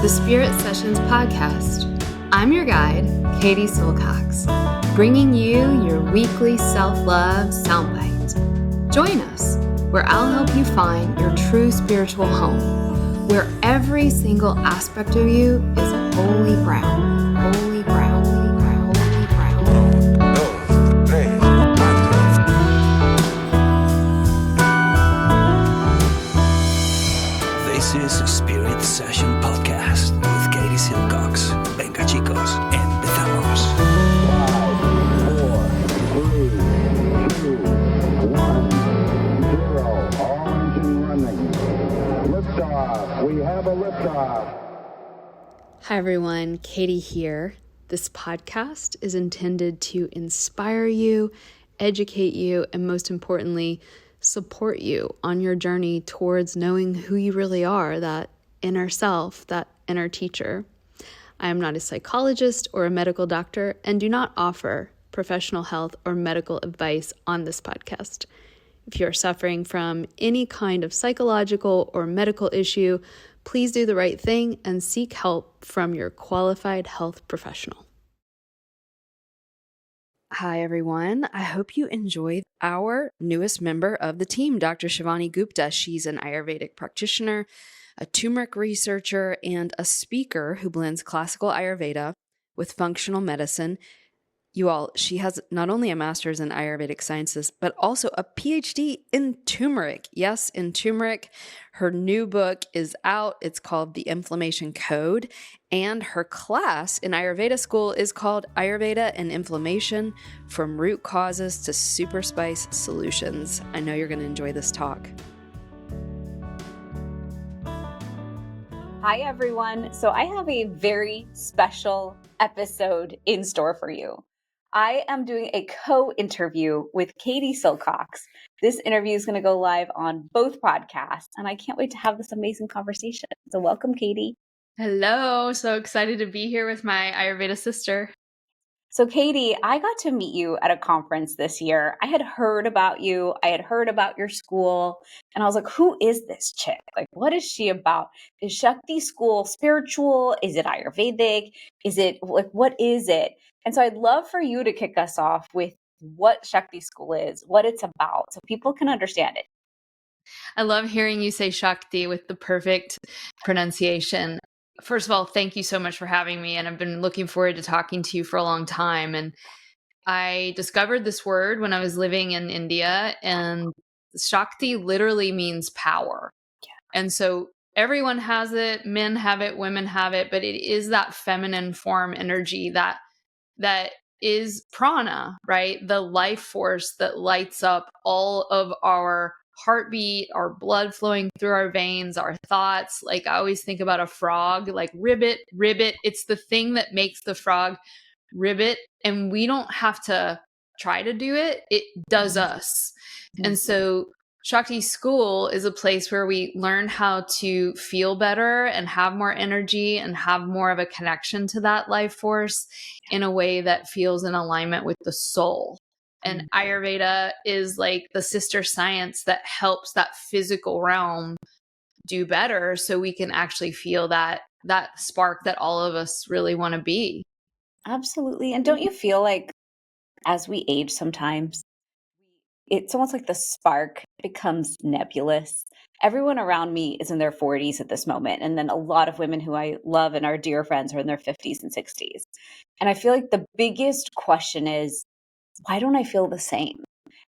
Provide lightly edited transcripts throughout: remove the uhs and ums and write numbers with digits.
the Spirit Sessions podcast. I'm your guide, Katie Silcox, bringing you your weekly self-love soundbite. Join us, where I'll help you find your true spiritual home, where every single aspect of you is holy ground, holy ground, holy ground, holy ground. This is a Spirit Session podcast with Katie Silcox. Venga chicos, empezamos. 5, 4, 3, 2, 1, 0. All engine running. Liftoff. We have a liftoff. Hi everyone, Katie here. This podcast is intended to inspire you, educate you, and most importantly, support you on your journey towards knowing who you really are, that inner self, that inner teacher. I am not a psychologist or a medical doctor and do not offer professional health or medical advice on this podcast. If you are suffering from any kind of psychological or medical issue, please do the right thing and seek help from your qualified health professional. Hi, everyone. I hope you enjoyed our newest member of the team, Dr. Shivani Gupta. She's an Ayurvedic practitioner, a turmeric researcher, and a speaker who blends classical Ayurveda with functional medicine. She has not only a master's in Ayurvedic sciences, but also a PhD in turmeric. Yes, in turmeric. Her new book is out. It's called The Inflammation Code. And her class in Ayurveda school is called Ayurveda and Inflammation, From Root Causes to Super Spice Solutions. I know you're going to enjoy this talk. Hi, everyone. So I have a very special episode in store for you. I am doing a co-interview with Katie Silcox. This interview is going to go live on both podcasts, and I can't wait to have this amazing conversation. So welcome, Katie. Hello. So excited to be here with my Ayurveda sister. So Katie, I got to meet you at a conference this year. I had heard about you. I had heard about your school. And I was like, who is this chick? Like, what is she about? Is Shakti School spiritual? Is it Ayurvedic? Is it like, what is it? And so I'd love for you to kick us off with what Shakti School is, what it's about, so people can understand it. I love hearing you say Shakti with the perfect pronunciation. First of all, thank you so much for having me. And I've been looking forward to talking to you for a long time. And I discovered this word when I was living in India, and Shakti literally means power. Yeah. And so everyone has it, men have it, women have it, but it is that feminine form energy that is prana, right? The life force that lights up all of our heartbeat, our blood flowing through our veins, our thoughts. Like I always think about a frog, like ribbit. It's the thing that makes the frog ribbit. And we don't have to try to do it. It does us. And so Shakti School is a place where we learn how to feel better and have more energy and have more of a connection to that life force in a way that feels in alignment with the soul. And Ayurveda is like the sister science that helps that physical realm do better so we can actually feel that spark that all of us really want to be. Absolutely. And don't you feel like as we age sometimes, it's almost like the spark becomes nebulous. Everyone around me is in their 40s at this moment. And then a lot of women who I love and are dear friends are in their 50s and 60s. And I feel like the biggest question is, why don't I feel the same?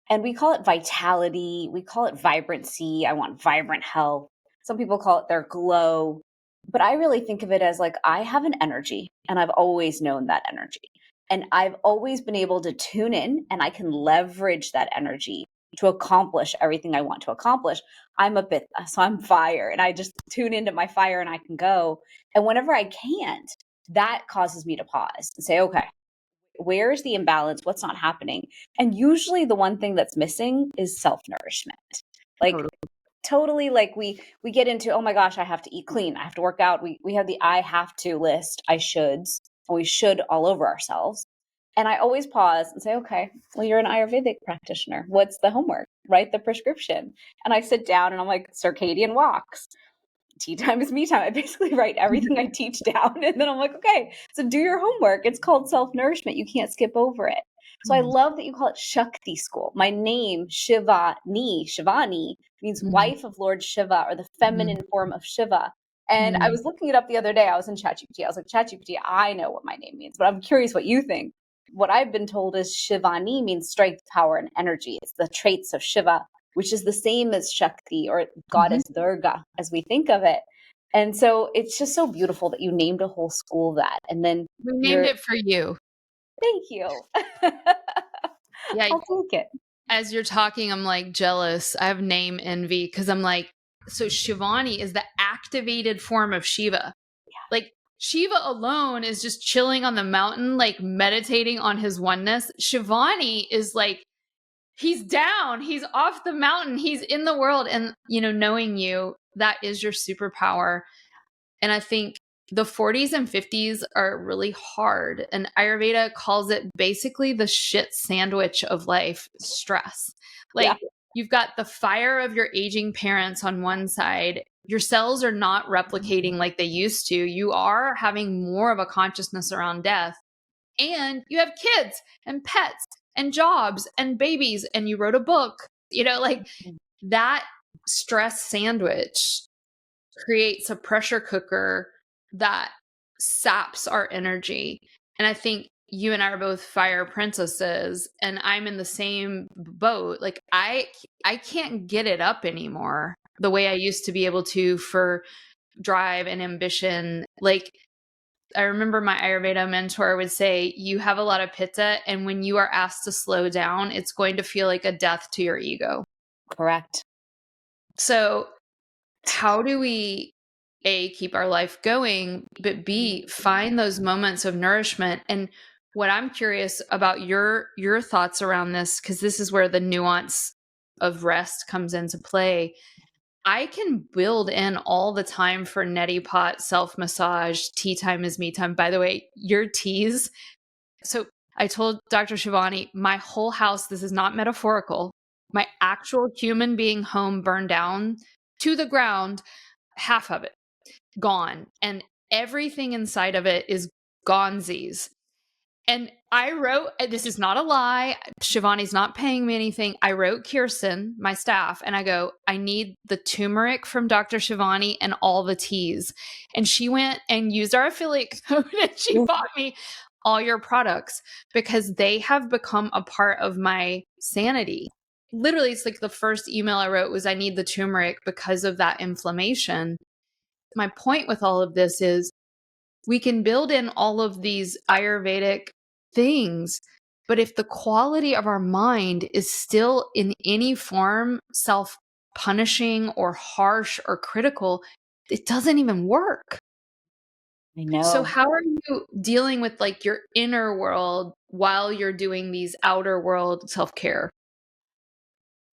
And we call it vitality. We call it vibrancy. I want vibrant health. Some people call it their glow. But I really think of it as like, I have an energy and I've always known that energy. And I've always been able to tune in and I can leverage that energy to accomplish everything I want to accomplish. I'm a pitta, so I'm fire, and I just tune into my fire and I can go. And whenever I can't, that causes me to pause and say, okay, where's the imbalance? What's not happening? And usually the one thing that's missing is self-nourishment. Like totally like we get into, oh my gosh, I have to eat clean. I have to work out. We have the I have to list, I shoulds. We should all over ourselves. And I always pause and say, okay, well, you're an Ayurvedic practitioner. What's the homework? Write the prescription. And I sit down and I'm like, circadian walks. tea time is me time. I basically write everything I teach down. And then I'm like, okay, so do your homework. It's called self-nourishment. You can't skip over it. So I love that you call it Shakti School. My name, Shivani, means wife of Lord Shiva, or the feminine form of Shiva. And I was looking it up the other day. I was in ChatGPT. I was like, ChatGPT, I know what my name means, but I'm curious what you think. What I've been told is Shivani means strength, power, and energy. It's the traits of Shiva, which is the same as Shakti, or goddess Durga as we think of it. And so it's just so beautiful that you named a whole school that. And then We named it for you. Thank you. Yeah. I'll take it. As you're talking, I'm like jealous. I have name envy because I'm like, so Shivani is the activated form of Shiva. Like Shiva alone is just chilling on the mountain, like meditating on his oneness. Shivani is like, he's down, he's off the mountain, he's in the world. And, knowing you, that is your superpower. And I think the 40s and 50s are really hard. And Ayurveda calls it basically the shit sandwich of life, stress. Like you've got the fire of your aging parents on one side. Your cells are not replicating like they used to. You are having more of a consciousness around death. And you have kids and pets and jobs and babies. And you wrote a book, like that stress sandwich creates a pressure cooker that saps our energy. And I think you and I are both fire princesses, and I'm in the same boat. Like I can't get it up anymore the way I used to be able to for drive and ambition. Like I remember my Ayurveda mentor would say, you have a lot of pitta, and when you are asked to slow down, it's going to feel like a death to your ego. Correct. So how do we A, keep our life going, but B, find those moments of nourishment? And what I'm curious about your thoughts around this, because this is where the nuance of rest comes into play. I can build in all the time for neti pot, self-massage, tea time is me time. By the way, your teas. So I told Dr. Shivani, my whole house, this is not metaphorical, my actual human being home burned down to the ground, half of it gone. And everything inside of it is gonesies. And I wrote, this is not a lie, Shivani's not paying me anything. I wrote Kirsten, my staff, and I go, I need the turmeric from Dr. Shivani and all the teas. And she went and used our affiliate code and she bought me all your products because they have become a part of my sanity. Literally, it's like the first email I wrote was, I need the turmeric because of that inflammation. My point with all of this is we can build in all of these Ayurvedic things, but if the quality of our mind is still in any form self-punishing or harsh or critical, it doesn't even work. I know. So how are you dealing with like your inner world while you're doing these outer world self-care?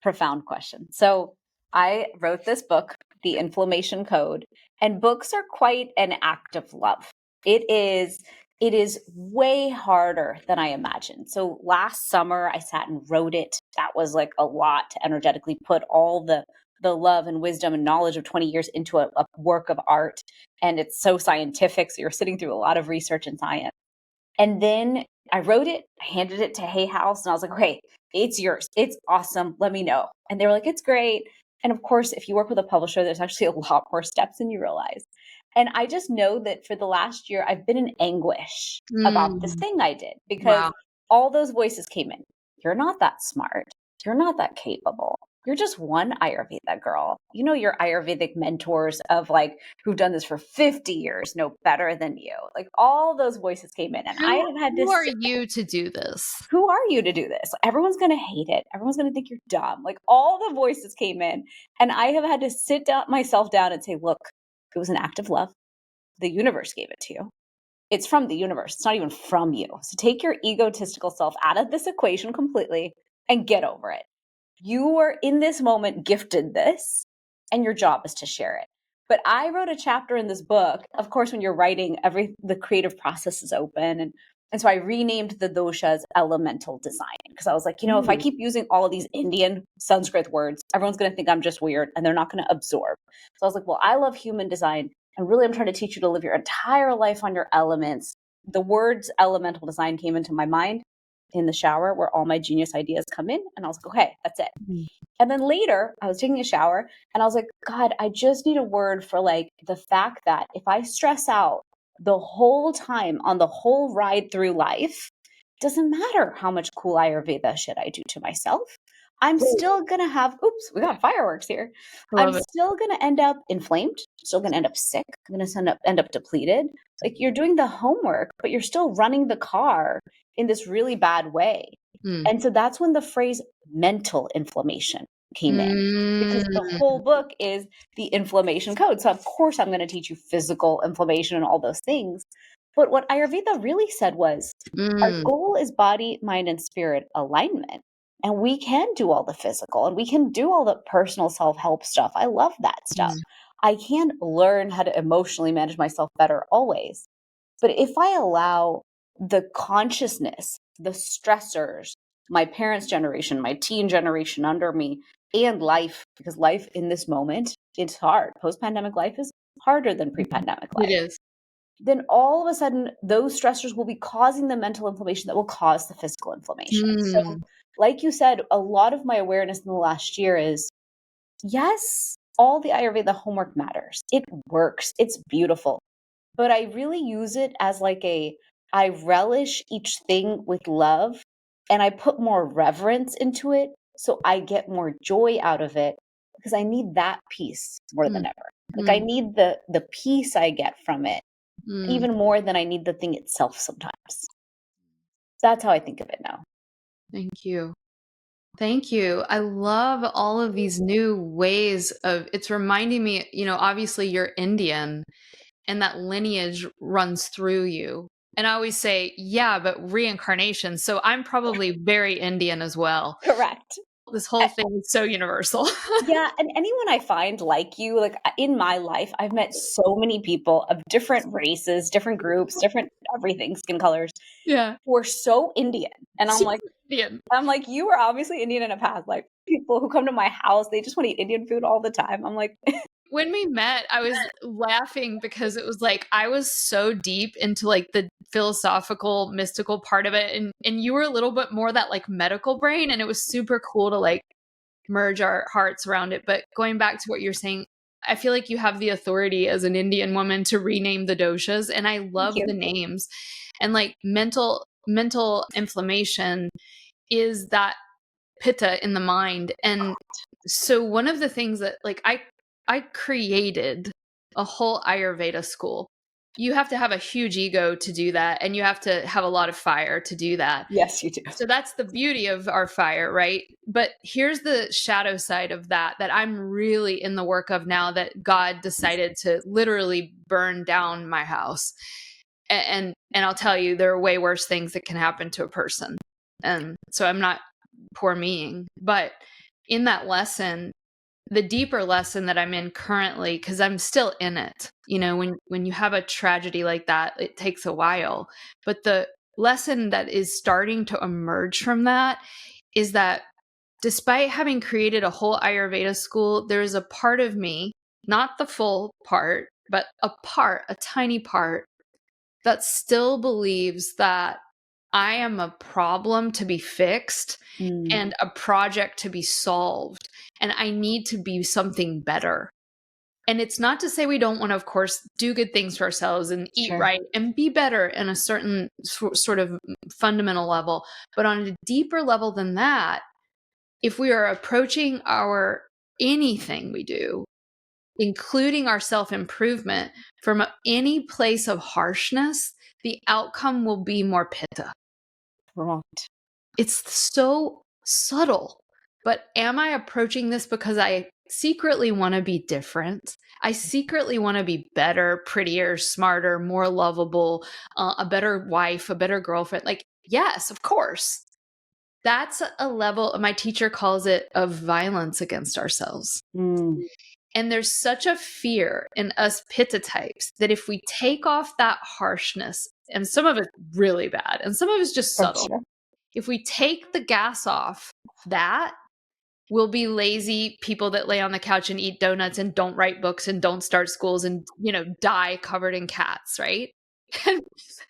Profound question. So I wrote this book, The Inflammation Code, and books are quite an act of love. It is way harder than I imagined. So last summer I sat and wrote it. That was like a lot to energetically put all the love and wisdom and knowledge of 20 years into a work of art. And it's so scientific. So you're sitting through a lot of research and science. And then I wrote it, I handed it to Hay House, and I was like, okay, it's yours. It's awesome. Let me know. And they were like, it's great. And of course, if you work with a publisher, there's actually a lot more steps than you realize. And I just know that for the last year, I've been in anguish about this thing I did because all those voices came in. You're not that smart. You're not that capable. You're just one Ayurveda girl. You know, your Ayurvedic mentors of like, who've done this for 50 years know better than you. Like all those voices came in and I have had to Who are you to do this? Who are you to do this? Everyone's going to hate it. Everyone's going to think you're dumb. Like all the voices came in and I have had to sit myself down and say, look, it was an act of love. The universe gave it to you. It's from the universe. It's not even from you. So take your egotistical self out of this equation completely and get over it. You are in this moment gifted this, and your job is to share it. But I wrote a chapter in this book. Of course, when you're writing, the creative process is open. And so I renamed the doshas elemental design because I was like, if I keep using all of these Indian Sanskrit words, everyone's going to think I'm just weird and they're not going to absorb. So I was like, well, I love human design. And really, I'm trying to teach you to live your entire life on your elements. The words elemental design came into my mind in the shower where all my genius ideas come in. And I was like, okay, that's it. And then later I was taking a shower and I was like, God, I just need a word for like the fact that if I stress out the whole time on the whole ride through life, doesn't matter how much cool Ayurveda shit I do to myself. I'm still going to have, oops, we got fireworks here. I'm still going to end up inflamed, still going to end up sick. I'm going to end up depleted. Like you're doing the homework, but you're still running the car in this really bad way. And so that's when the phrase mental inflammation came in because the whole book is the inflammation code. So of course I'm going to teach you physical inflammation and all those things. But what Ayurveda really said was our goal is body, mind, and spirit alignment. And we can do all the physical and we can do all the personal self-help stuff. I love that stuff. I can learn how to emotionally manage myself better always. But if I allow the consciousness, the stressors, my parents' generation, my teen generation under me, and life, because life in this moment, it's hard. Post-pandemic life is harder than pre-pandemic life. It is. Then all of a sudden, those stressors will be causing the mental inflammation that will cause the physical inflammation. So like you said, a lot of my awareness in the last year is, yes, all the Ayurveda homework matters. It works. It's beautiful. But I really use it as like I relish each thing with love and I put more reverence into it so I get more joy out of it because I need that peace more than ever. Like I need the peace I get from it even more than I need the thing itself sometimes. That's how I think of it now. Thank you. Thank you. I love all of these new ways of it's reminding me, obviously you're Indian and that lineage runs through you. And I always say, yeah, but reincarnation. So I'm probably very Indian as well. Correct. This whole thing is so universal. Yeah. And anyone I find like you, like in my life, I've met so many people of different races, different groups, different everything, skin colors. Yeah. Who are so Indian. And I'm Super like, Indian. you were obviously Indian in a past. Like people who come to my house, they just want to eat Indian food all the time. I'm like, when we met, I was laughing because it was like I was so deep into like the philosophical, mystical part of it. And you were a little bit more that like medical brain. And it was super cool to like merge our hearts around it. But going back to what you're saying, I feel like you have the authority as an Indian woman to rename the doshas. And I love the names. And like mental inflammation is that pitta in the mind. And so one of the things that like I created a whole Ayurveda school. You have to have a huge ego to do that. And you have to have a lot of fire to do that. Yes, you do. So that's the beauty of our fire, right? But here's the shadow side of that I'm really in the work of now that God decided to literally burn down my house. And I'll tell you, there are way worse things that can happen to a person. And so I'm not poor meing, but in that lesson, the deeper lesson that I'm in currently, because I'm still in it, when you have a tragedy like that, it takes a while. But the lesson that is starting to emerge from that is that despite having created a whole Ayurveda school, there is a part of me, not the full part, but a tiny part that still believes that I am a problem to be fixed and a project to be solved. And I need to be something better. And it's not to say we don't want to, of course, do good things for ourselves and eat right and be better in a certain sort of fundamental level. But on a deeper level than that, if we are approaching anything we do, including our self-improvement, from any place of harshness, the outcome will be more pitta. Right. It's so subtle. But am I approaching this because I secretly want to be different? I secretly want to be better, prettier, smarter, more lovable, a better wife, a better girlfriend. Like, yes, of course. That's a level, my teacher calls it, of violence against ourselves. And there's such a fear in us pitta types that if we take off that harshness, and some of it's really bad, and some of it's just subtle. Sure. If we take the gas off that, we'll be lazy people that lay on the couch and eat donuts and don't write books and don't start schools and, die covered in cats, right? And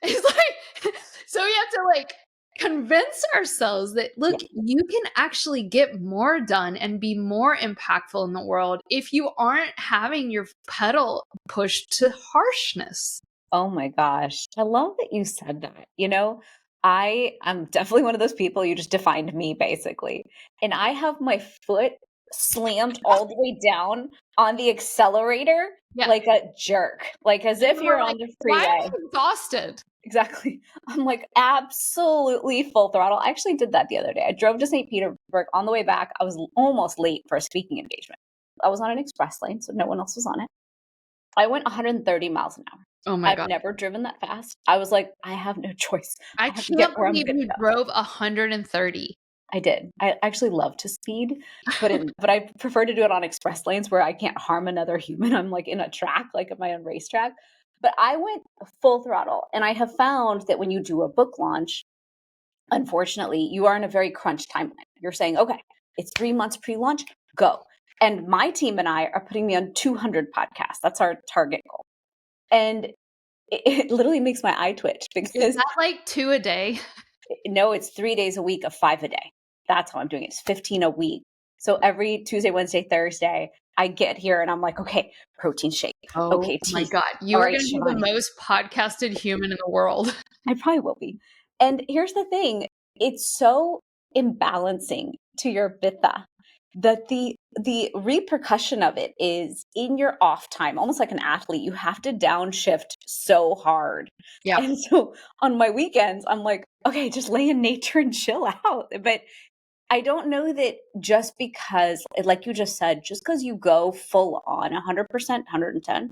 it's like, so we have to like convince ourselves that, look, you can actually get more done and be more impactful in the world if you aren't having your pedal pushed to harshness. Oh my gosh. I love that you said that. I'm definitely one of those people, you just defined me basically. And I have my foot slammed all the way down on the accelerator like a jerk, like as if you're on the freeway. Why am I exhausted? Exactly. I'm like absolutely full throttle. I actually did that the other day. I drove to St. Petersburg. On the way back, I was almost late for a speaking engagement. I was on an express lane, so no one else was on it. I went 130 miles an hour. Oh my God. I've never driven that fast. I was like, I have no choice. I can't believe you drove 130. I did. I actually love to speed, but I prefer to do it on express lanes where I can't harm another human. I'm like in a track, like at my own racetrack. But I went full throttle. And I have found that when you do a book launch, unfortunately, you are in a very crunch timeline. You're saying, okay, it's 3 months pre-launch, go. And my team and I are putting me on 200 podcasts. That's our target goal. And it literally makes my eye twitch because is that like 2 a day? No, it's 3 days a week of 5 a day. That's how I'm doing it. It's 15 a week. So every Tuesday, Wednesday, Thursday, I get here and I'm like, okay, protein shake. Oh okay, my God. You are going to be the most podcasted human in the world. I probably will be. And here's the thing. It's so imbalancing to your pitta that the repercussion of it is in your off time, almost like an athlete, you have to downshift so hard. Yeah. And so on my weekends, I'm like, okay, just lay in nature and chill out. But I don't know that just because, like you just said, just because you go full on 100%, 110,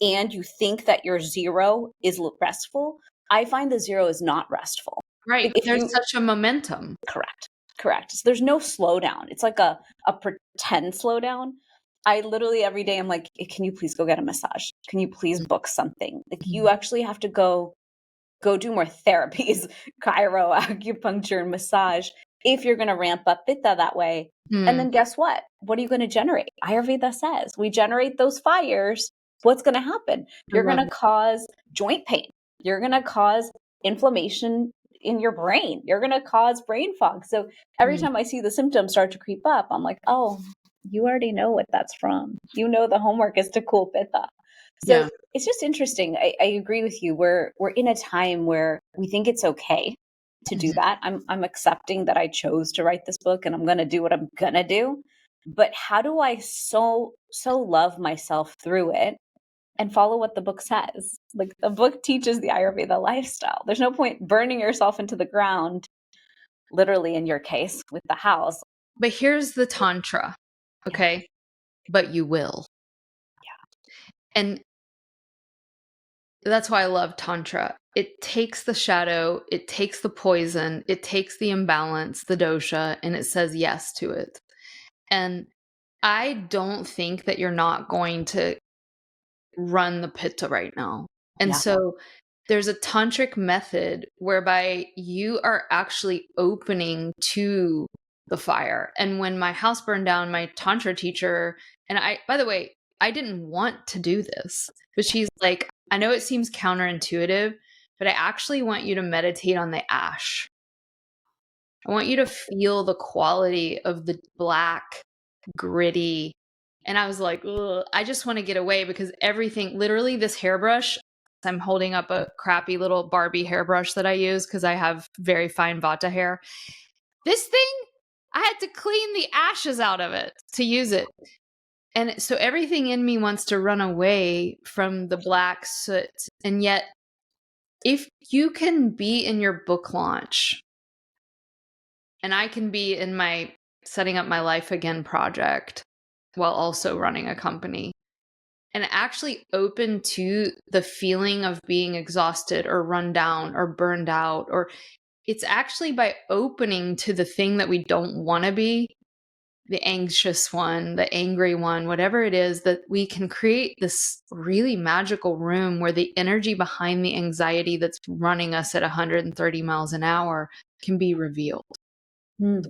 and you think that your 0 is restful, I find the 0 is not restful. Right. There's such a momentum. Correct. So there's no slowdown. It's like a pretend slowdown. I literally every day I'm like, can you please go get a massage? Can you please book something? Like you actually have to go do more therapies, chiro, acupuncture, and massage if you're going to ramp up pitta that way. And then guess what? What are you going to generate? Ayurveda says we generate those fires. What's going to happen? You're going to cause joint pain. You're going to cause inflammation in your brain. You're going to cause brain fog. So every time I see the symptoms start to creep up, I'm like, oh, you already know what that's from. You know the homework is to cool pitta. So it's just interesting. I agree with you. We're in a time where we think it's okay to do that. I'm accepting that I chose to write this book and I'm going to do what I'm going to do. But how do I so love myself through it and follow what the book says? Like the book teaches the Ayurveda lifestyle. There's no point burning yourself into the ground, literally in your case with the house. But here's the tantra, okay? But you will. Yeah. And that's why I love tantra. It takes the shadow, it takes the poison, it takes the imbalance, the dosha, and it says yes to it. And I don't think that you're not going to run the pitta right now. And so there's a tantric method whereby you are actually opening to the fire. And when my house burned down, my tantra teacher, and by the way, I didn't want to do this, but she's like, I know it seems counterintuitive, but I actually want you to meditate on the ash. I want you to feel the quality of the black, gritty. And I was like, ugh, I just want to get away because everything, literally this hairbrush, I'm holding up a crappy little Barbie hairbrush that I use because I have very fine vata hair. This thing, I had to clean the ashes out of it to use it. And so everything in me wants to run away from the black soot. And yet, if you can be in your book launch, and I can be in my setting up my life again project while also running a company, and actually open to the feeling of being exhausted or run down or burned out, or it's actually by opening to the thing that we don't want to be the anxious one, the angry one, whatever it is, that we can create this really magical room where the energy behind the anxiety that's running us at 130 miles an hour can be revealed. Mm.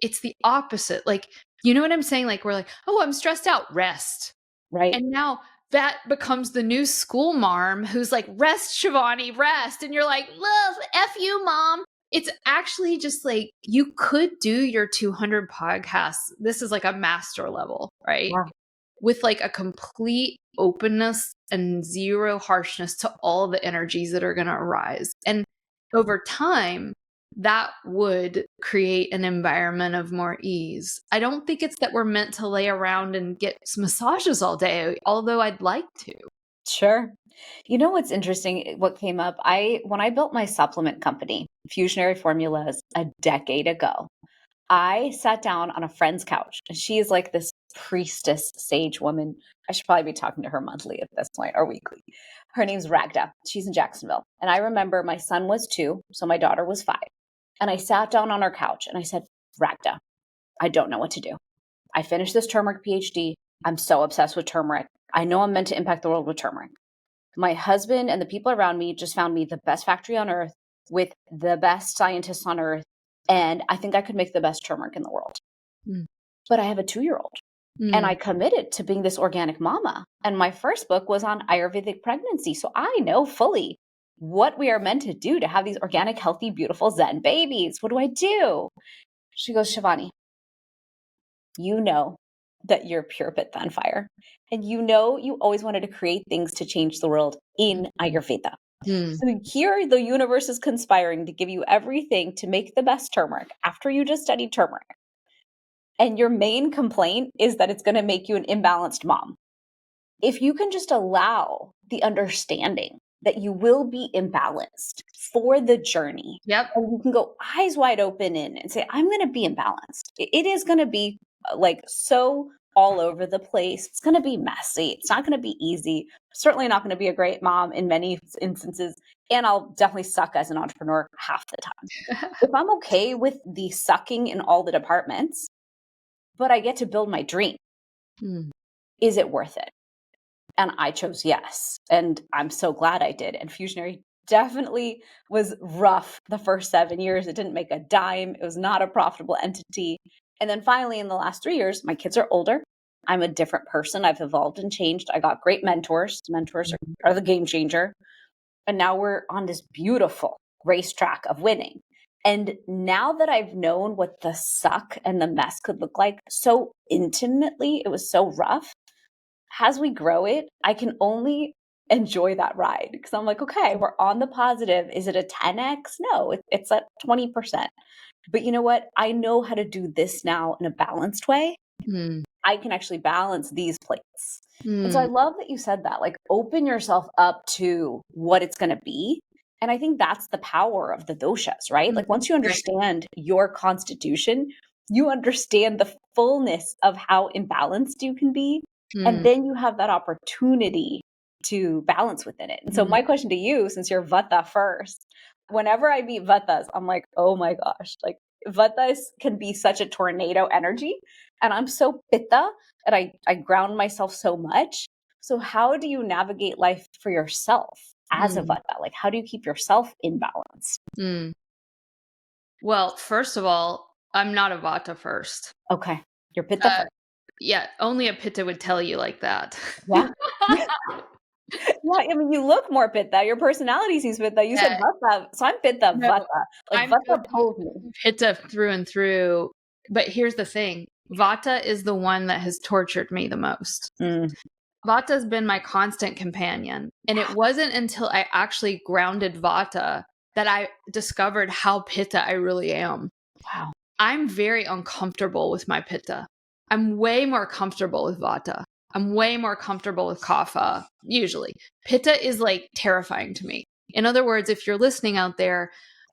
It's the opposite. Like, you know what I'm saying? Like, we're like, oh, I'm stressed out, rest. Right. And now that becomes the new school marm who's like, rest, Shivani, rest. And you're like, love, F you, mom. It's actually just like, you could do your 200 podcasts. This is like a master level, right? Yeah. With like a complete openness and zero harshness to all the energies that are going to arise. And over time, that would create an environment of more ease. I don't think it's that we're meant to lay around and get massages all day, although I'd like to. Sure. You know what's interesting? What came up? When I built my supplement company, Fusionary Formulas, a decade ago, I sat down on a friend's couch, and she is like this priestess sage woman. I should probably be talking to her monthly at this point or weekly. Her name's Ragda. She's in Jacksonville. And I remember my son was 2, so my daughter was 5. And I sat down on her couch and I said, Ragda, I don't know what to do. I finished this turmeric PhD. I'm so obsessed with turmeric. I know I'm meant to impact the world with turmeric. My husband and the people around me just found me the best factory on earth with the best scientists on earth. And I think I could make the best turmeric in the world. Mm. But I have a 2-year-old. And I committed to being this organic mama. And my first book was on Ayurvedic pregnancy. So I know fully what we are meant to do to have these organic, healthy, beautiful Zen babies. What do I do? She goes, Shivani, you know that you're pure pitta on fire. And you know you always wanted to create things to change the world in Ayurveda. Mm. So here the universe is conspiring to give you everything to make the best turmeric after you just studied turmeric. And your main complaint is that it's going to make you an imbalanced mom. If you can just allow the understanding that you will be imbalanced for the journey, Yep. and you can go eyes wide open in and say, I'm going to be imbalanced. It is going to be like so all over the place. It's going to be messy. It's not going to be easy. Certainly not going to be a great mom in many instances. And I'll definitely suck as an entrepreneur half the time. If I'm okay with the sucking in all the departments, but I get to build my dream, is it worth it? And I chose yes. And I'm so glad I did. And Fusionary definitely was rough the first 7 years. It didn't make a dime. It was not a profitable entity. And then finally, in the last 3 years, my kids are older. I'm a different person. I've evolved and changed. I got great mentors. Mentors are the game changer. And now we're on this beautiful racetrack of winning. And now that I've known what the suck and the mess could look like so intimately, it was so rough. As we grow it, I can only enjoy that ride because I'm like, okay, we're on the positive. Is it a 10x? No, it's at 20%. But you know what? I know how to do this now in a balanced way. I can actually balance these plates. And so I love that you said that, like open yourself up to what it's going to be. And I think that's the power of the doshas, right? Like once you understand your constitution, you understand the fullness of how imbalanced you can be. And then you have that opportunity to balance within it. And so my question to you, since you're Vata first, whenever I meet Vatas, I'm like, oh my gosh, like Vatas can be such a tornado energy. And I'm so Pitta and I ground myself so much. So how do you navigate life for yourself as a Vata? Like how do you keep yourself in balance? Well, first of all, I'm not a Vata first. Okay. You're Pitta first. Yeah, only a Pitta would tell you like that. Yeah. Yeah, I mean, you look more Pitta. Your personality seems Pitta. You said Vata, so I'm Pitta Vata. Like I'm Vata told me. Pitta through and through. But here's the thing. Vata is the one that has tortured me the most. Vata's been my constant companion. And it wasn't until I actually grounded Vata that I discovered how Pitta I really am. Wow. I'm very uncomfortable with my Pitta. I'm way more comfortable with Vata. I'm way more comfortable with Kapha, usually. Pitta is like terrifying to me. In other words, if you're listening out there,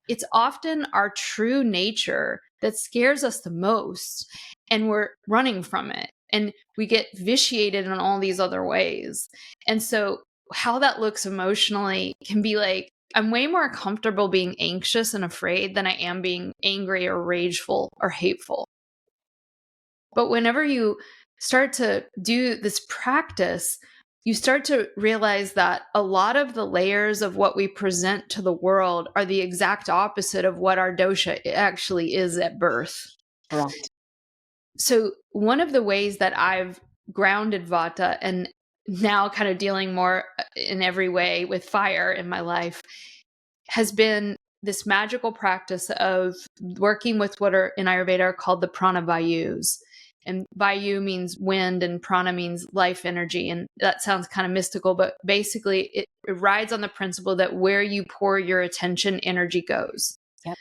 it's often our true nature that scares us the most, and we're running from it. And we get vitiated in all these other ways. And so how that looks emotionally can be like, I'm way more comfortable being anxious and afraid than I am being angry or rageful or hateful. But whenever you start to do this practice, you start to realize that a lot of the layers of what we present to the world are the exact opposite of what our dosha actually is at birth. Right. So one of the ways that I've grounded Vata and now kind of dealing more in every way with fire in my life has been this magical practice of working with what are in Ayurveda are called the prana vayus. And vayu means wind and prana means life energy. And that sounds kind of mystical, but basically it rides on the principle that where you pour your attention, energy goes. Yep.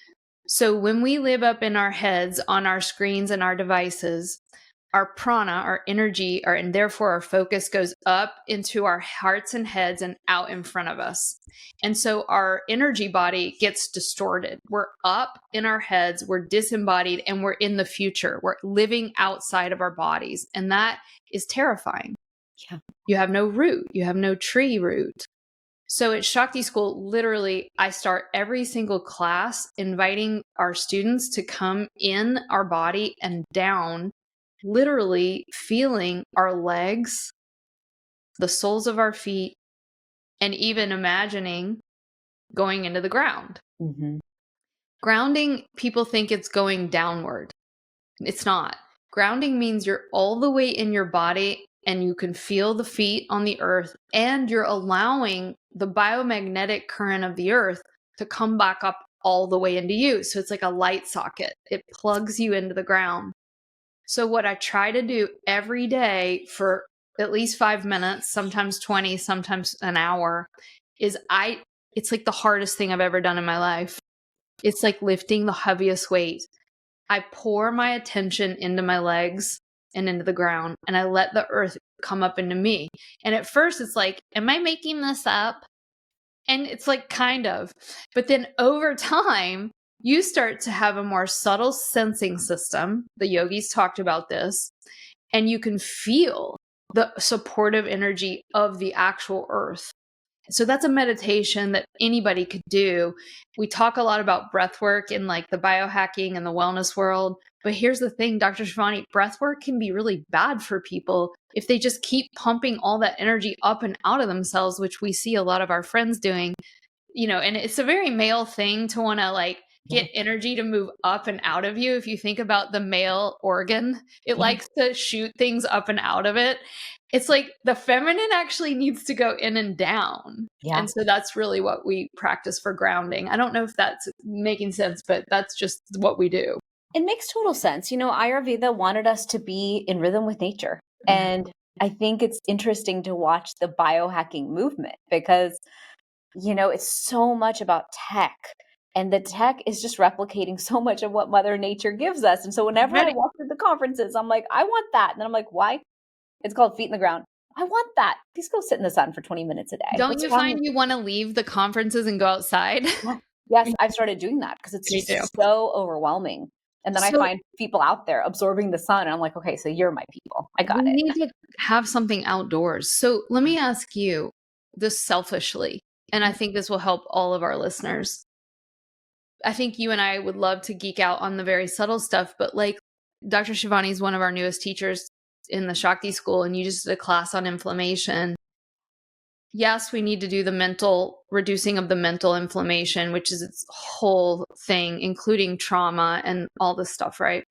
So when we live up in our heads on our screens and our devices, our prana, our energy, and therefore our focus goes up into our hearts and heads and out in front of us. And so our energy body gets distorted. We're up in our heads, we're disembodied, and we're in the future. We're living outside of our bodies. And that is terrifying. Yeah. You have no root. You have no tree root. So at Shakti School, literally, I start every single class inviting our students to come in our body and down, literally feeling our legs, the soles of our feet, and even imagining going into the ground. Mm-hmm. Grounding, people think it's going downward. It's not. Grounding means you're all the way in your body and you can feel the feet on the earth, and you're allowing the biomagnetic current of the earth to come back up all the way into you. So it's like a light socket. It plugs you into the ground. So what I try to do every day for at least 5 minutes, sometimes 20, sometimes an hour, is it's like the hardest thing I've ever done in my life. It's like lifting the heaviest weight. I pour my attention into my legs and into the ground, and I let the earth come up into me. And at first it's like, am I making this up? And it's like, kind of. But then over time, you start to have a more subtle sensing system. The yogis talked about this, and you can feel the supportive energy of the actual earth. So that's a meditation that anybody could do. We talk a lot about breath work in like the biohacking and the wellness world. But here's the thing, Dr. Shivani, breath work can be really bad for people if they just keep pumping all that energy up and out of themselves, which we see a lot of our friends doing, and it's a very male thing to want to like get energy to move up and out of you. If you think about the male organ, it likes to shoot things up and out of it. It's like the feminine actually needs to go in and down. Yeah. And so that's really what we practice for grounding. I don't know if that's making sense, but that's just what we do. It makes total sense. Ayurveda wanted us to be in rhythm with nature. And I think it's interesting to watch the biohacking movement because, it's so much about tech. And the tech is just replicating so much of what Mother Nature gives us. And so whenever I walk through the conferences, I'm like, I want that. And then I'm like, why? It's called Feet in the Ground. I want that. Please go sit in the sun for 20 minutes a day. Don't you find you want to leave the conferences and go outside? Yeah. Yes, I've started doing that because it's just so overwhelming. And then I find people out there absorbing the sun. And I'm like, okay, so you're my people. I got it. We need to have something outdoors. So let me ask you this selfishly, and I think this will help all of our listeners. I think you and I would love to geek out on the very subtle stuff, but like Dr. Shivani is one of our newest teachers in the Shakti School, and you just did a class on inflammation. Yes, we need to do the reducing of the mental inflammation, which is its whole thing, including trauma and all this stuff, right?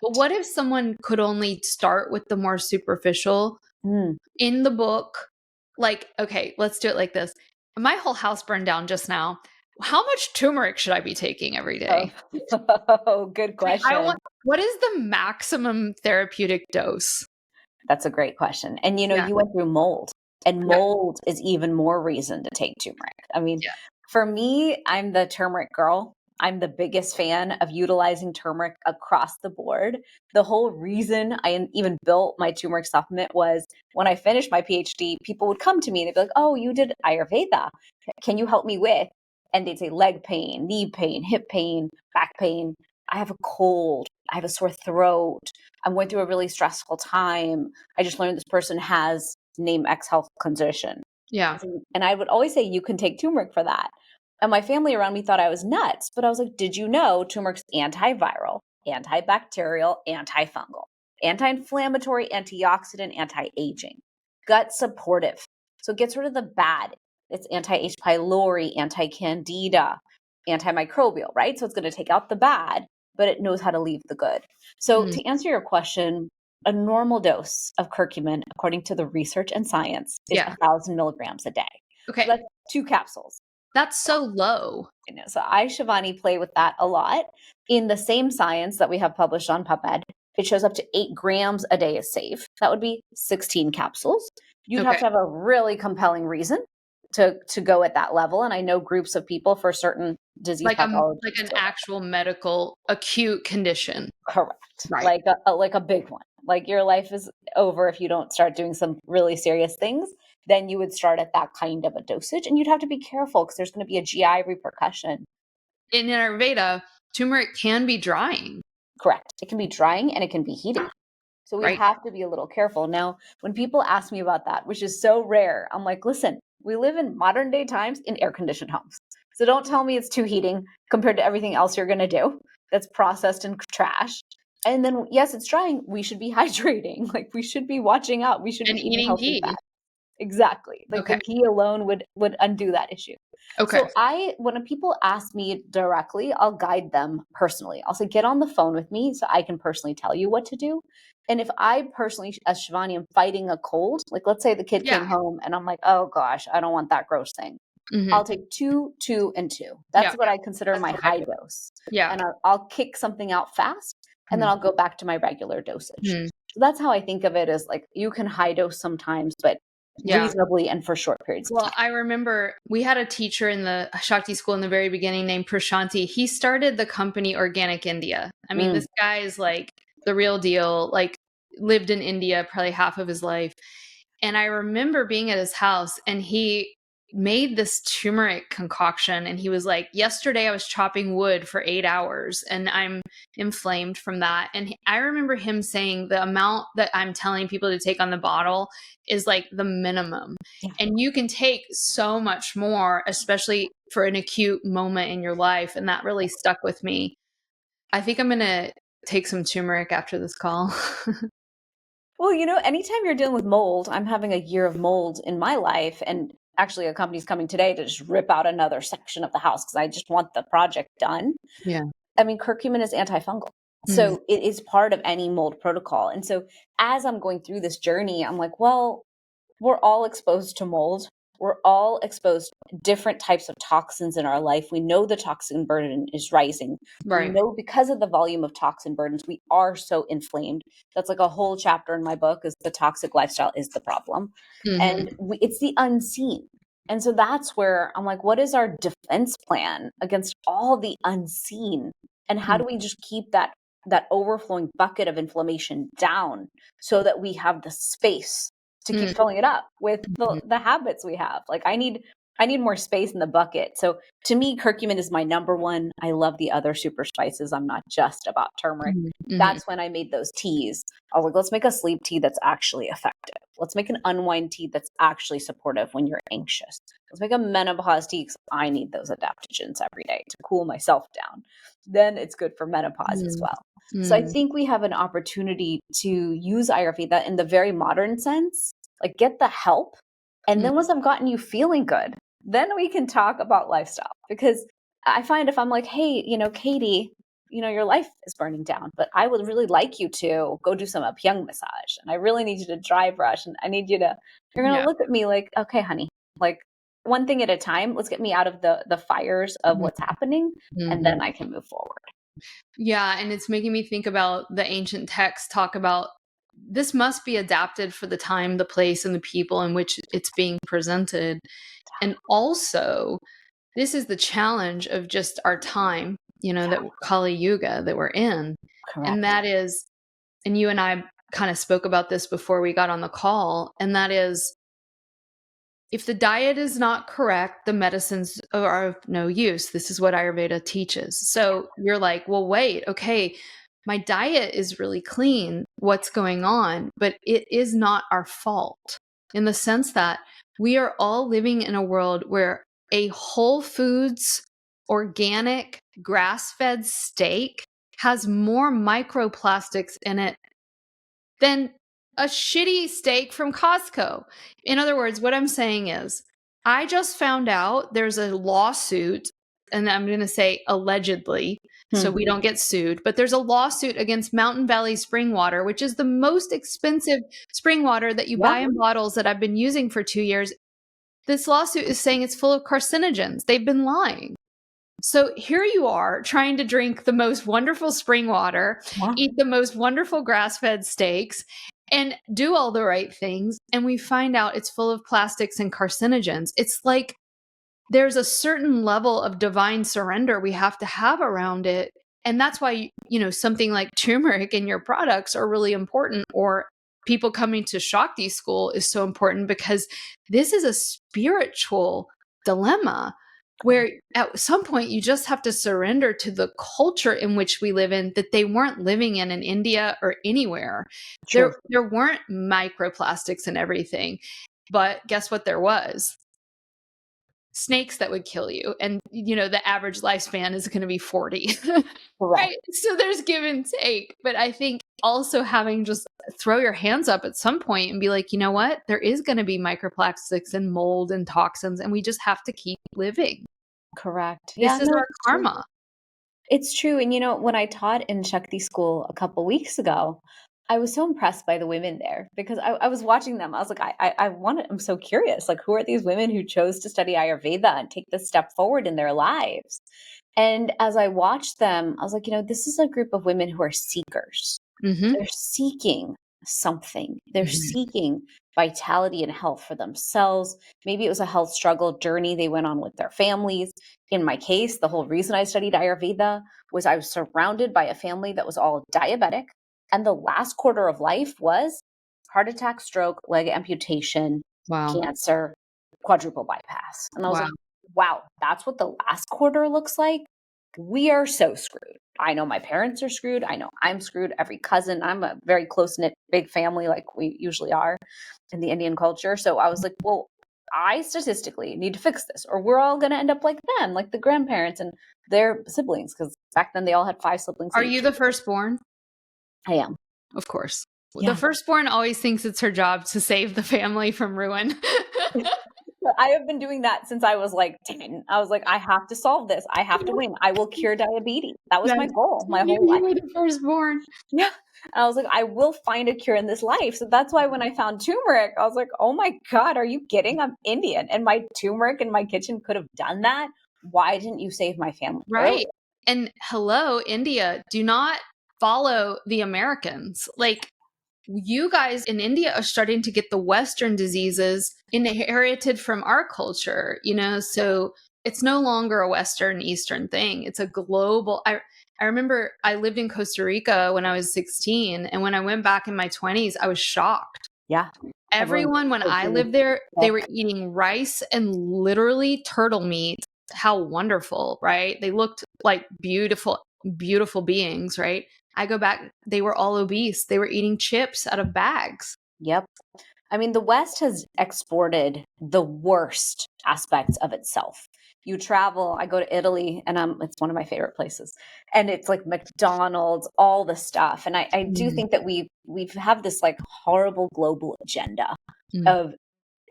But what if someone could only start with the more superficial? In the book, like, okay, let's do it like this. My whole house burned down just now. How much turmeric should I be taking every day? Oh, good question. What is the maximum therapeutic dose? That's a great question. And you went through mold, and mold is even more reason to take turmeric. I mean, for me, I'm the turmeric girl. I'm the biggest fan of utilizing turmeric across the board. The whole reason I even built my turmeric supplement was when I finished my PhD, people would come to me and they'd be like, oh, you did Ayurveda. Can you help me with? And they'd say leg pain, knee pain, hip pain, back pain. I have a cold. I have a sore throat. I'm going through a really stressful time. I just learned this person has name X health condition. Yeah. And I would always say, you can take turmeric for that. And my family around me thought I was nuts. But I was like, did you know turmeric's antiviral, antibacterial, antifungal? Anti-inflammatory, antioxidant, anti-aging. Gut supportive. So it gets rid of the bad. It's anti-H. pylori, anti-candida, antimicrobial, right? So it's going to take out the bad, but it knows how to leave the good. So to answer your question, a normal dose of curcumin, according to the research and science, is 1,000 milligrams a day. Okay. So that's 2 capsules. That's so low. So I, Shivani, play with that a lot. In the same science that we have published on PubMed, it shows up to 8 grams a day is safe. That would be 16 capsules. You'd have to have a really compelling reason to go at that level. And I know groups of people for certain disease pathologies. Like an actual medical acute condition. Correct. Right. Like a big one. Like your life is over if you don't start doing some really serious things. Then you would start at that kind of a dosage, and you'd have to be careful because there's going to be a GI repercussion. In Ayurveda, turmeric can be drying. Correct. It can be drying and it can be heating. So we have to be a little careful. Now, when people ask me about that, which is so rare, I'm like, listen, we live in modern day times in air-conditioned homes. So don't tell me it's too heating compared to everything else you're going to do that's processed and trash. And then, yes, it's drying. We should be hydrating. Like we should be watching out. We should be eating healthy fat. Exactly. Like the ghee alone would undo that issue. Okay. So when people ask me directly, I'll guide them personally. I'll say, get on the phone with me so I can personally tell you what to do. And if I personally, as Shivani, am fighting a cold, like let's say the kid came home and I'm like, oh gosh, I don't want that gross thing. I'll take 2, 2, and 2. That's what I consider my high dose. Yeah. And I'll kick something out fast and then I'll go back to my regular dosage. So that's how I think of it, as like you can high dose sometimes, but reasonably and for short periods of time. I remember we had a teacher in the Shakti School in the very beginning named Prashanti. He started the company Organic India. I mean, this guy is like the real deal, like lived in India probably half of his life. And I remember being at his house and he made this turmeric concoction and he was like, yesterday I was chopping wood for 8 hours and I'm inflamed from that. And I remember him saying the amount that I'm telling people to take on the bottle is like the minimum. And you can take so much more, especially for an acute moment in your life. And that really stuck with me. I think I'm going to take some turmeric after this call. Well, anytime you're dealing with mold, I'm having a year of mold in my life. And actually, a company's coming today to just rip out another section of the house because I just want the project done. Yeah. I mean, curcumin is antifungal. So it is part of any mold protocol. And so as I'm going through this journey, I'm like, well, we're all exposed to mold. We're all exposed to different types of toxins in our life. We know the toxin burden is rising. Right. We know because of the volume of toxin burdens, we are so inflamed. That's like a whole chapter in my book, is the toxic lifestyle is the problem. And it's the unseen. And so that's where I'm like, what is our defense plan against all the unseen? And how do we just keep that overflowing bucket of inflammation down so that we have the space to keep filling it up with the habits we have? Like I need more space in the bucket. So to me, curcumin is my number one. I love the other super spices. I'm not just about turmeric. That's when I made those teas. I was like, let's make a sleep tea that's actually effective. Let's make an unwind tea that's actually supportive when you're anxious. Let's make a menopause tea because I need those adaptogens every day to cool myself down. Then it's good for menopause as well. So I think we have an opportunity to use Ayurveda in the very modern sense, like get the help. And then once I've gotten you feeling good, then we can talk about lifestyle. Because I find if I'm like, hey, Katie, your life is burning down, but I would really like you to go do some Pyung massage. And I really need you to dry brush. And I need you're going to look at me like, okay, honey, like one thing at a time. Let's get me out of the fires of what's happening. And then I can move forward. Yeah. And it's making me think about the ancient texts talk about this must be adapted for the time, the place, and the people in which it's being presented. And also, this is the challenge of just our time, that Kali Yuga that we're in. Correct. And that is, and you and I kind of spoke about this before we got on the call, and that is, if the diet is not correct, the medicines are of no use. This is what Ayurveda teaches. So you're like, well, wait, okay, my diet is really clean. What's going on? But it is not our fault, in the sense that we are all living in a world where a Whole Foods, organic, grass-fed steak has more microplastics in it than a shitty steak from Costco. In other words, what I'm saying is, I just found out there's a lawsuit, and I'm going to say allegedly, so we don't get sued, but there's a lawsuit against Mountain Valley spring water, which is the most expensive spring water that you buy in bottles that I've been using for 2 years. This lawsuit is saying it's full of carcinogens. They've been lying. So here you are trying to drink the most wonderful spring water, eat the most wonderful grass-fed steaks, and do all the right things. And we find out it's full of plastics and carcinogens. It's like there's a certain level of divine surrender we have to have around it. And that's why, something like turmeric in your products are really important, or people coming to Shakti School is so important, because this is a spiritual dilemma where at some point you just have to surrender to the culture in which we live in, that they weren't living in India or anywhere. There weren't microplastics and everything, but guess what there was? Snakes that would kill you. And, the average lifespan is going to be 40. Right? So there's give and take. But I think also having just throw your hands up at some point and be like, you know what? There is going to be microplastics and mold and toxins, and we just have to keep living. Correct. This is our karma. It's true. And, when I taught in Shakti School a couple weeks ago, I was so impressed by the women there, because I was watching them. I was like, I'm so curious. Like, who are these women who chose to study Ayurveda and take this step forward in their lives? And as I watched them, I was like, this is a group of women who are seekers. They're seeking something. They're seeking vitality and health for themselves. Maybe it was a health struggle journey they went on with their families. In my case, the whole reason I studied Ayurveda was I was surrounded by a family that was all diabetic. And the last quarter of life was heart attack, stroke, leg amputation, cancer, quadruple bypass. And I was like, wow, that's what the last quarter looks like. We are so screwed. I know my parents are screwed. I know I'm screwed. Every cousin, I'm a very close-knit, big family like we usually are in the Indian culture. So I was like, well, I statistically need to fix this, or we're all going to end up like them, like the grandparents and their siblings, because back then they all had 5 siblings. Are you the firstborn? I am. Of course. Yeah. The firstborn always thinks it's her job to save the family from ruin. I have been doing that since I was like 10. I was like, I have to solve this. I have to win. I will cure diabetes. That was my goal, my whole life. You were the firstborn. Yeah. And I was like, I will find a cure in this life. So that's why when I found turmeric, I was like, oh my God, are you kidding? I'm Indian, and my turmeric in my kitchen could have done that. Why didn't you save my family? Right. And hello, India, do not follow the Americans. Like, you guys in India are starting to get the Western diseases inherited from our culture, so it's no longer a Western Eastern thing. It's a global. I remember I lived in Costa Rica when I was 16. And when I went back in my 20s, I was shocked. Yeah. Everyone, when I lived there, they were eating rice and literally turtle meat. How wonderful, right? They looked like beautiful, beautiful beings, right? I go back, they were all obese. They were eating chips out of bags. Yep. I mean, the West has exported the worst aspects of itself. You travel, I go to Italy, and it's one of my favorite places. And it's like McDonald's, all the stuff. And I do think that we've have this like horrible global agenda of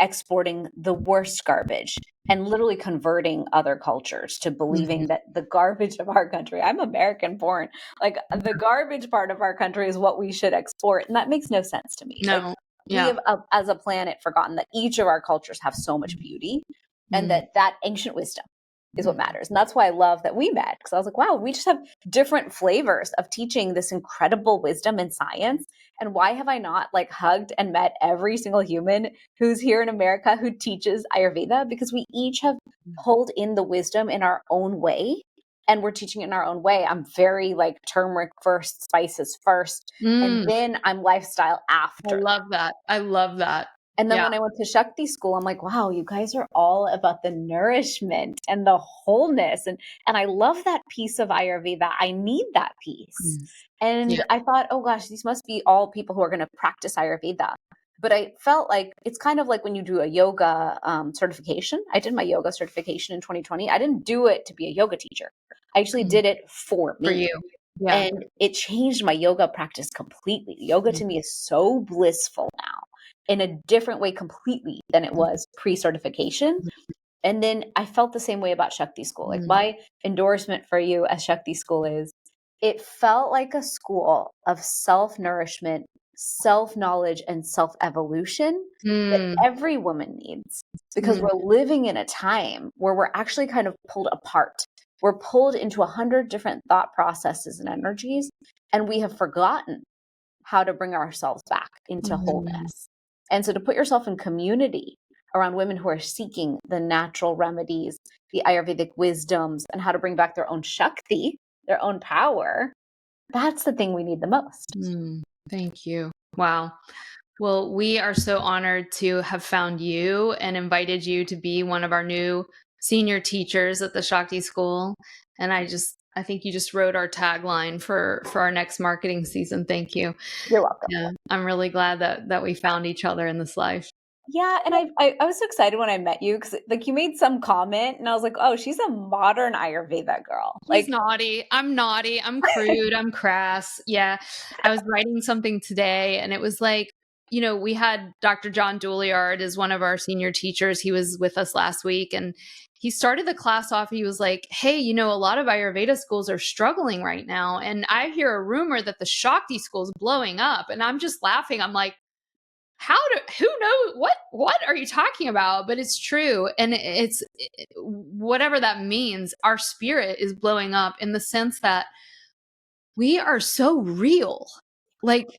exporting the worst garbage and literally converting other cultures to believing that the garbage of our country, I'm American born, like the garbage part of our country is what we should export. And that makes no sense to me. No. Like, we have, as a planet, forgotten that each of our cultures have so much beauty, and that ancient wisdom is what matters. And that's why I love that we met, because I was like, wow, we just have different flavors of teaching this incredible wisdom and science. And why have I not like hugged and met every single human who's here in America who teaches Ayurveda? Because we each have pulled in the wisdom in our own way, and we're teaching it in our own way. I'm very like turmeric first, spices first, and then I'm lifestyle after. I love that. And then when I went to Shakti School, I'm like, wow, you guys are all about the nourishment and the wholeness. And I love that piece of Ayurveda. I need that piece. And I thought, oh gosh, these must be all people who are going to practice Ayurveda. But I felt like it's kind of like when you do a yoga certification. I did my yoga certification in 2020. I didn't do it to be a yoga teacher. I actually did it for me. For you. Yeah. And it changed my yoga practice completely. Yoga to me is so blissful now in a different way completely than it was pre-certification. And then I felt the same way about Shakti School. Like my endorsement for you as Shakti School is, it felt like a school of self-nourishment, self-knowledge, and self-evolution that every woman needs, because we're living in a time where we're actually kind of pulled apart. We're pulled into 100 different thought processes and energies, and we have forgotten how to bring ourselves back into wholeness. And so to put yourself in community around women who are seeking the natural remedies, the Ayurvedic wisdoms, and how to bring back their own Shakti, their own power, that's the thing we need the most. Thank you. Wow. Well, we are so honored to have found you and invited you to be one of our new senior teachers at the Shakti School. And I think you just wrote our tagline for our next marketing season. Thank you. You're welcome. Yeah, I'm really glad that we found each other in this life. Yeah, and I was so excited when I met you because like you made some comment and I was like, oh, she's a modern Ayurveda girl. He's naughty. I'm naughty. I'm crude. I'm crass. Yeah. I was writing something today and it was like, we had Dr. John Douliard as one of our senior teachers. He was with us last week and he started the class off. He was like, hey, a lot of Ayurveda schools are struggling right now. And I hear a rumor that the Shakti school is blowing up. And I'm just laughing. I'm like, who knows what are you talking about? But it's true. And it's whatever that means, our spirit is blowing up in the sense that we are so real. Like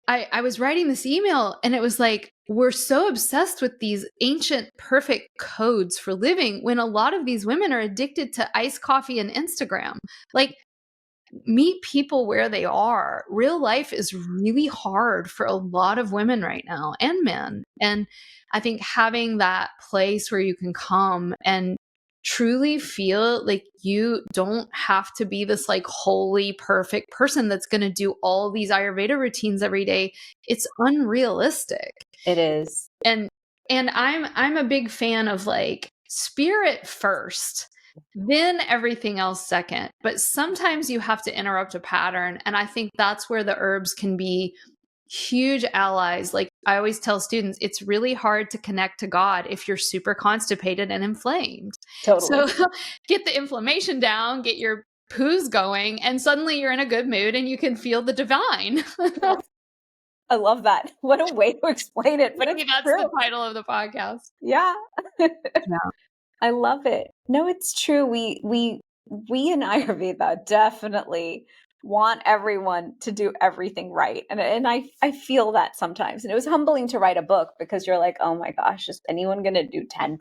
I was writing this email and it was like, we're so obsessed with these ancient perfect codes for living when a lot of these women are addicted to iced coffee and Instagram. Like, meet people where they are. Real life is really hard for a lot of women right now and men. And I think having that place where you can come and truly feel like you don't have to be this like holy, perfect person that's going to do all these Ayurveda routines every day. It's unrealistic. It is. And I'm a big fan of like spirit first, then everything else second. But sometimes you have to interrupt a pattern. And I think that's where the herbs can be huge allies. Like I always tell students, it's really hard to connect to God if you're super constipated and inflamed. Totally. So get the inflammation down, get your poos going, and suddenly you're in a good mood and you can feel the divine. I love that. What a way to explain it. But Maybe that's the title of the podcast. Yeah. Yeah. I love it. No, it's true. We in Ayurveda definitely want everyone to do everything right. And I feel that sometimes. And it was humbling to write a book because you're like, oh my gosh, is anyone going to do 10%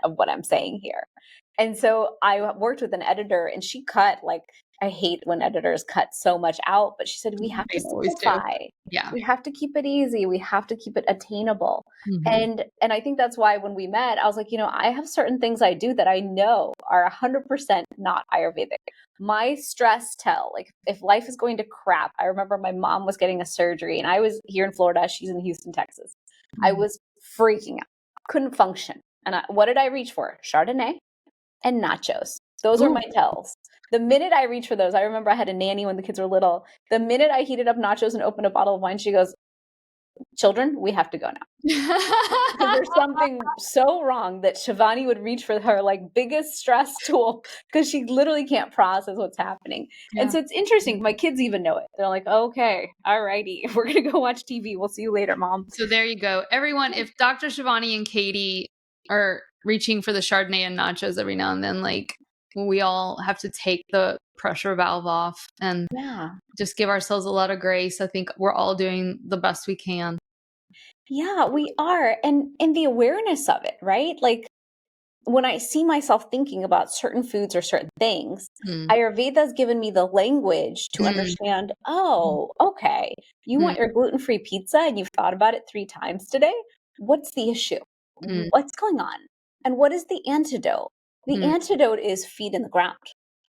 of what I'm saying here? And so I worked with an editor and she cut like, I hate when editors cut so much out, but she said, we have to simplify. Yeah. We have to keep it easy. We have to keep it attainable. And I think that's why when we met, I was like, I have certain things I do that I know are 100% not Ayurvedic. My stress tell, like if life is going to crap, I remember my mom was getting a surgery and I was here in Florida. She's in Houston, Texas. I was freaking out, couldn't function. And what did I reach for? Chardonnay and nachos. Those are my tells. The minute I reach for those, I remember I had a nanny when the kids were little. The minute I heated up nachos and opened a bottle of wine, she goes, children, we have to go now. There's something so wrong that Shivani would reach for her like biggest stress tool because she literally can't process what's happening. Yeah. And so it's interesting. My kids even know it. They're like, okay, all righty, we're going to go watch TV. We'll see you later, Mom. So there you go. Everyone, if Dr. Shivani and Katie are reaching for the Chardonnay and nachos every now and then, like we all have to take the pressure valve off and just give ourselves a lot of grace. I think we're all doing the best we can. Yeah, we are. And the awareness of it, right? Like when I see myself thinking about certain foods or certain things, Ayurveda's given me the language to understand, oh, okay, you want your gluten-free pizza and you've thought about it 3 times today? What's the issue? What's going on? And what is the antidote? The antidote is feet in the ground.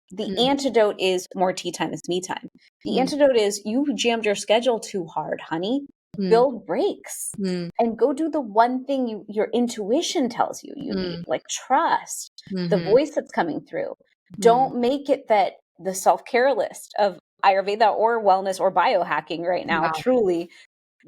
The antidote is more tea time is me time. The antidote is you jammed your schedule too hard, honey. Build breaks and go do the one thing your intuition tells you need, like trust the voice that's coming through. Don't make it that the self-care list of Ayurveda or wellness or biohacking right now Wow. truly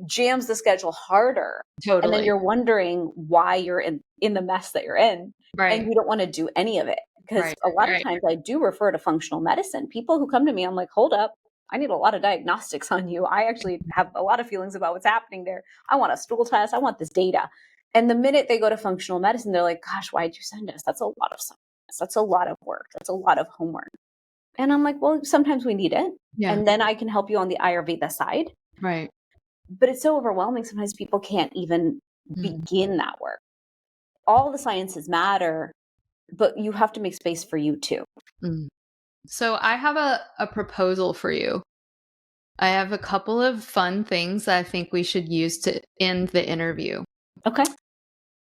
jams the schedule harder. And then Totally. you're wondering why you're in the mess that you're in. And Right. you don't want to do any of it. Because Right. a lot of Right. times I do refer to functional medicine. People who come to me, I'm like, hold up, I need a lot of diagnostics on you. I actually have a lot of feelings about what's happening there. I want a stool test. I want this data. And the minute they go to functional medicine, they're like, gosh, why'd you send us? That's a lot of science. That's a lot of work. That's a lot of homework. And I'm like, well, sometimes we need it. Yeah. And then I can help you on the Ayurveda side. Right. But it's so overwhelming. Sometimes people can't even begin that work. All the sciences matter, but you have to make space for you too. So I have a proposal for you. I have a couple of fun things that I think we should use to end the interview. Okay.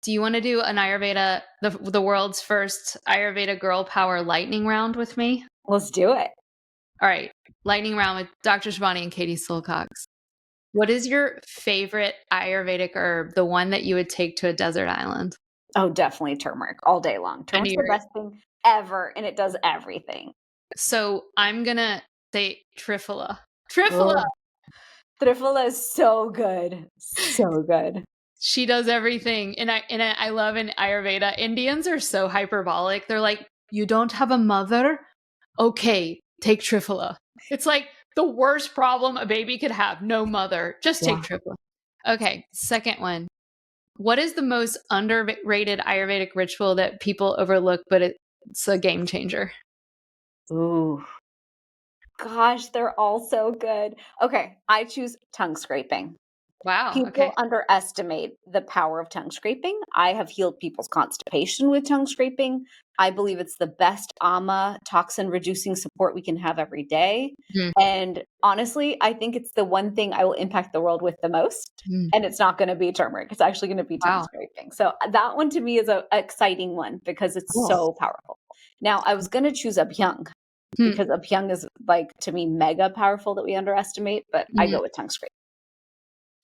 Do you want to do an Ayurveda, the world's first Ayurveda girl power lightning round with me? Let's do it. All right. Lightning round with Dr. Shivani and Katie Silcox. What is your favorite Ayurvedic herb, the one that you would take to a desert island? Oh, definitely turmeric all day long. Turmeric's the best thing ever, and it does everything. So I'm going to say Triphala. Triphala! Triphala is so good. So good. She does everything. And I love in Ayurveda, Indians are so hyperbolic. They're like, you don't have a mother? Okay, take Triphala. It's like the worst problem a baby could have. No mother. Just take Triphala. Okay, second one. What is the most underrated Ayurvedic ritual that people overlook, but it's a game changer? Ooh. Gosh, they're all so good. Okay, I choose tongue scraping. Wow. People underestimate the power of tongue scraping. I have healed people's constipation with tongue scraping. I believe it's the best ama toxin reducing support we can have every day. And honestly, I think it's the one thing I will impact the world with the most. And it's not going to be turmeric. It's actually going to be tongue scraping. So that one to me is an exciting one because it's so powerful. Now, I was going to choose Abhyang because Abhyang is like, to me, mega powerful that we underestimate, but I go with tongue scraping.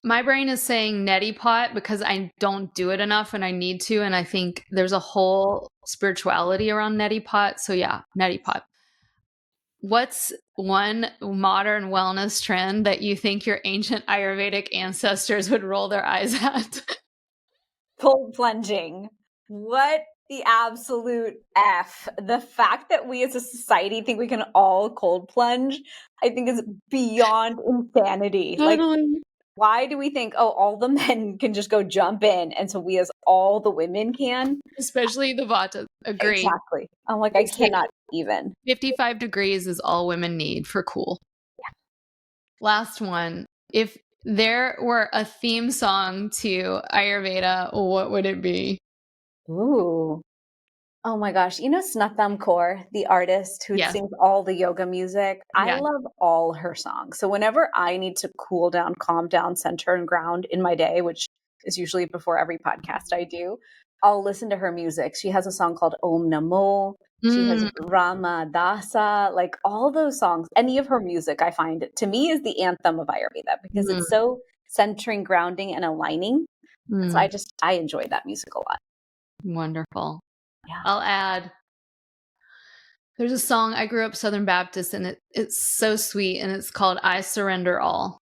My brain is saying neti pot because I don't do it enough and I need to. And I think there's a whole spirituality around neti pot. So yeah, neti pot. What's one modern wellness trend that you think your ancient Ayurvedic ancestors would roll their eyes at? Cold plunging. What the absolute F. The fact that we as a society think we can all cold plunge, I think is beyond insanity. Totally. Like, why do we think, oh, all the men can just go jump in, and so we as all the women can? Especially the Vata. Agree. Exactly. I'm like, I cannot even. 55 degrees is all women need for cool. Yeah. Last one. If there were a theme song to Ayurveda, what would it be? Ooh. Oh my gosh. You know Snatham Kaur, the artist who sings all the yoga music? I love all her songs. So whenever I need to cool down, calm down, center and ground in my day, which is usually before every podcast I do, I'll listen to her music. She has a song called Om Namo. She has Rama Dasa, like all those songs. Any of her music, I find, to me, is the anthem of Ayurveda because it's so centering, grounding, and aligning. So I enjoy that music a lot. Wonderful. Yeah. I'll add, there's a song, I grew up Southern Baptist, and it's so sweet, and it's called I Surrender All.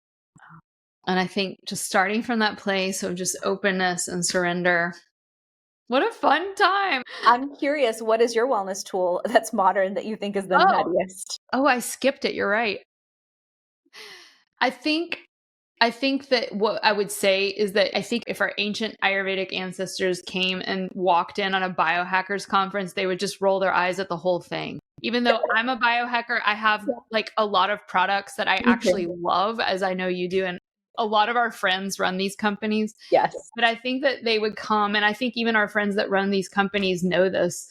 And I think just starting from that place of just openness and surrender, what a fun time. I'm curious, what is your wellness tool that's modern that you think is the nuttiest? Oh, I skipped it. You're right. I think that what I would say is that I think if our ancient Ayurvedic ancestors came and walked in on a biohackers conference, they would just roll their eyes at the whole thing. Even though I'm a biohacker, I have like a lot of products that I actually love, as I know you do. And a lot of our friends run these companies. Yes. But I think that they would come, and I think even our friends that run these companies know this.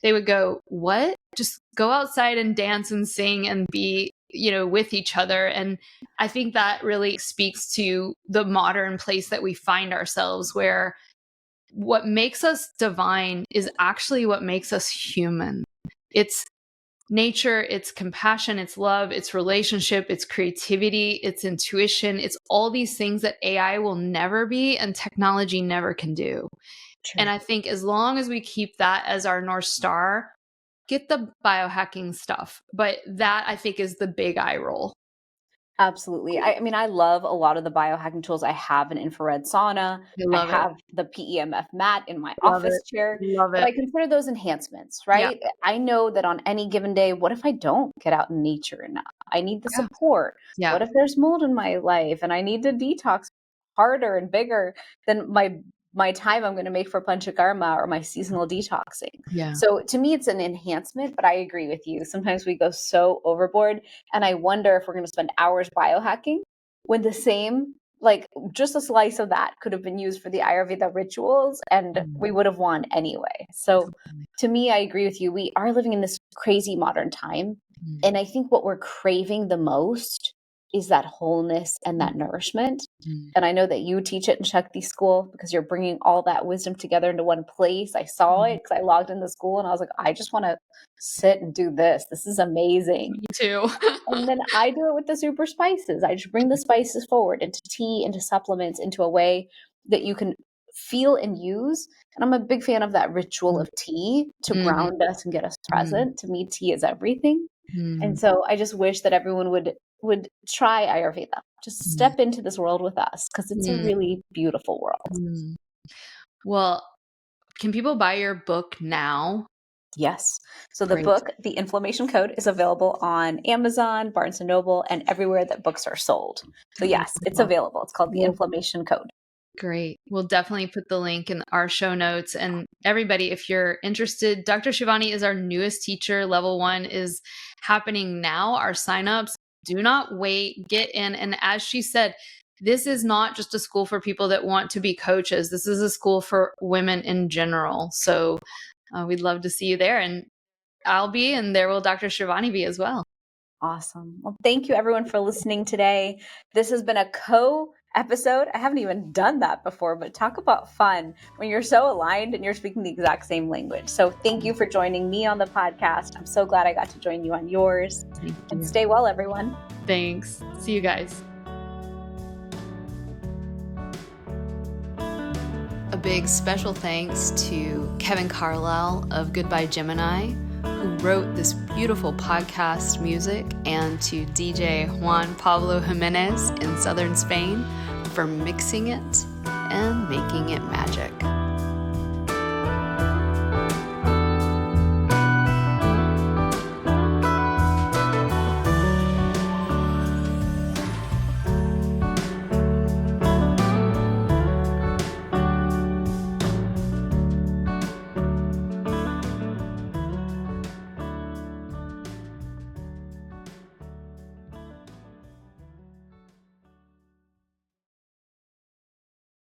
They would go, what? Just go outside and dance and sing and be with each other. And I think that really speaks to the modern place that we find ourselves, where what makes us divine is actually what makes us human. It's nature, it's compassion, it's love, it's relationship, it's creativity, it's intuition. It's all these things that AI will never be and technology never can do. True. And I think as long as we keep that as our North Star, get the biohacking stuff. But that I think is the big eye roll. Absolutely. I mean, I love a lot of the biohacking tools. I have an infrared sauna. I I love it. have the PEMF mat in my Love office it. chair, Love but I it. consider those enhancements, Yeah. right? I know that on any given day, what if I don't get out in nature enough? I need the Yeah. support. Yeah. What if there's mold in my life and I need to detox harder and bigger than my time I'm going to make for panchakarma or my seasonal detoxing? Yeah. So to me, it's an enhancement, but I agree with you. Sometimes we go so overboard, and I wonder if we're going to spend hours biohacking when the same, like just a slice of that could have been used for the Ayurveda rituals and we would have won anyway. So to me, I agree with you. We are living in this crazy modern time. And I think what we're craving the most is that wholeness and that nourishment. And I know that you teach it in Shakti School because you're bringing all that wisdom together into one place. I saw it because I logged into school and I was like, I just want to sit and do this. This is amazing. Me too. And then I do it with the super spices. I just bring the spices forward into tea, into supplements, into a way that you can feel and use. And I'm a big fan of that ritual of tea to ground us and get us present. To me, tea is everything. And so I just wish that everyone would try Ayurveda. Just step into this world with us because it's a really beautiful world. Well, can people buy your book now? Yes. So the Great. book, The Inflammation Code, is available on Amazon, Barnes & Noble, and everywhere that books are sold. So yes, it's available. It's called The Inflammation Code. Great. We'll definitely put the link in our show notes. And everybody, if you're interested, Dr. Shivani is our newest teacher. Level 1 is happening now. Our signups, do not wait, get in. And as she said, this is not just a school for people that want to be coaches. This is a school for women in general. So we'd love to see you there. And I'll be, and there will Dr. Shivani be as well. Awesome. Well, thank you everyone for listening today. This has been a co-episode. I haven't even done that before, but talk about fun when you're so aligned and you're speaking the exact same language. So thank you for joining me on the podcast. I'm so glad I got to join you on yours. And stay well, everyone. Thanks. See you guys. A big special thanks to Kevin Carlisle of Goodbye Gemini, who wrote this beautiful podcast music, and to DJ Juan Pablo Jimenez in southern Spain for mixing it and making it magic.